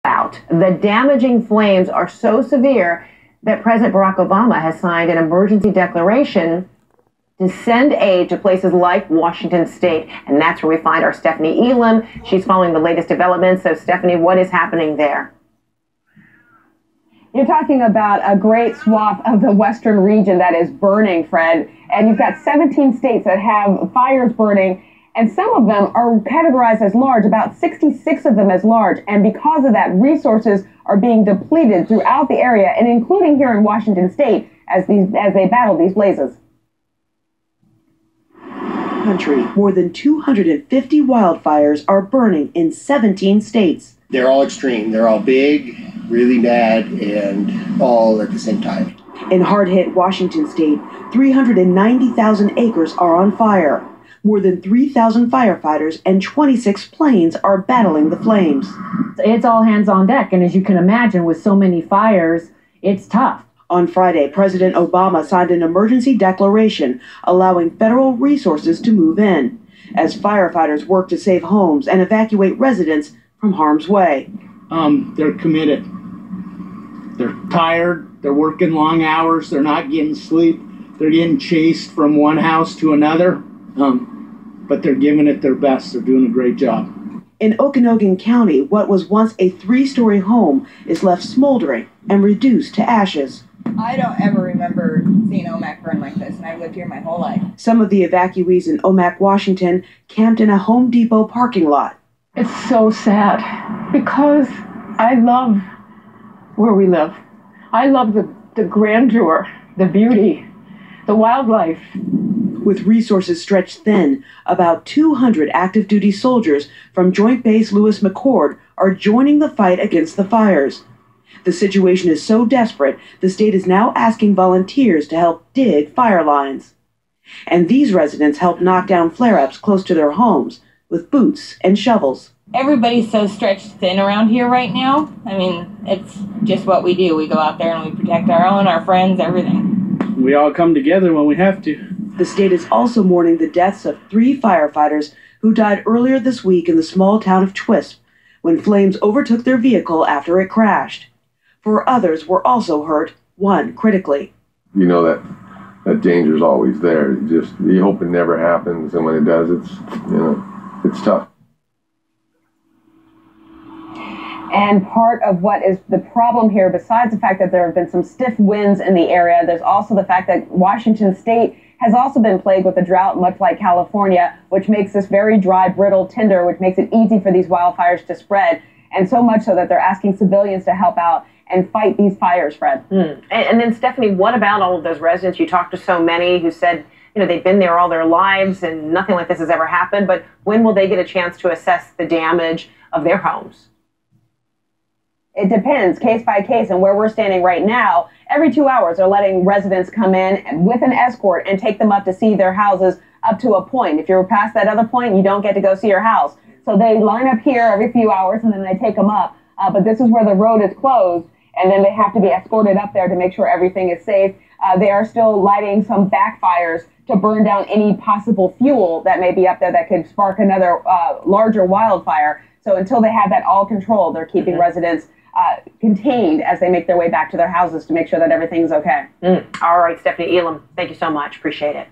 Out. The damaging flames are so severe that President Barack Obama has signed an emergency declaration to send aid to places like Washington State. And that's where we find our Stephanie Elam. She's following the latest developments. So, Stephanie, what is happening there? You're talking about a great swath of the western region that is burning, Fred. And you've got 17 states that have fires burning. And some of them are categorized as large, about 66 of them as large. And because of that, resources are being depleted throughout the area, and including here in Washington State as they battle these blazes. Country, more than 250 wildfires are burning in 17 states. They're all extreme. They're all big, really bad, and all at the same time. In hard-hit Washington State, 390,000 acres are on fire. More than 3,000 firefighters and 26 planes are battling the flames. It's all hands on deck, and as you can imagine, with so many fires, it's tough. On Friday, President Obama signed an emergency declaration allowing federal resources to move in as firefighters work to save homes and evacuate residents from harm's way. They're committed. They're tired. They're working long hours. They're not getting sleep. They're getting chased from one house to another. But they're giving it their best. They're doing a great job. In Okanogan County, what was once a 3-story home is left smoldering and reduced to ashes. I don't ever remember seeing Omak burn like this, and I've lived here my whole life. Some of the evacuees in Omak, Washington, camped in a Home Depot parking lot. It's so sad because I love where we live. I love the grandeur, the beauty, the wildlife. With resources stretched thin, about 200 active duty soldiers from Joint Base Lewis McChord are joining the fight against the fires. The situation is so desperate, the state is now asking volunteers to help dig fire lines. And these residents help knock down flare-ups close to their homes with boots and shovels. Everybody's so stretched thin around here right now. I mean, it's just what we do. We go out there and we protect our own, our friends, everything. We all come together when we have to. The state is also mourning the deaths of 3 firefighters who died earlier this week in the small town of Twisp when flames overtook their vehicle after it crashed. 4 others were also hurt, 1 critically. You know that danger is always there. You hope it never happens, and when it does, it's tough. And part of what is the problem here, besides the fact that there have been some stiff winds in the area, there's also the fact that Washington State has also been plagued with a drought, much like California, which makes this very dry, brittle tinder, which makes it easy for these wildfires to spread. And so much so that they're asking civilians to help out and fight these fires, Fred. And then, Stephanie, what about all of those residents? You talked to so many who said, they've been there all their lives and nothing like this has ever happened. But when will they get a chance to assess the damage of their homes? It depends, case by case. And where we're standing right now, every 2 hours they're letting residents come in with an escort and take them up to see their houses up to a point. If you're past that other point, you don't get to go see your house. So they line up here every few hours and then they take them up. But this is where the road is closed, and then they have to be escorted up there to make sure everything is safe. They are still lighting some backfires to burn down any possible fuel that may be up there that could spark another larger wildfire. So until they have that all controlled, they're keeping residents contained as they make their way back to their houses to make sure that everything's okay. All right, Stephanie Elam, thank you so much. Appreciate it.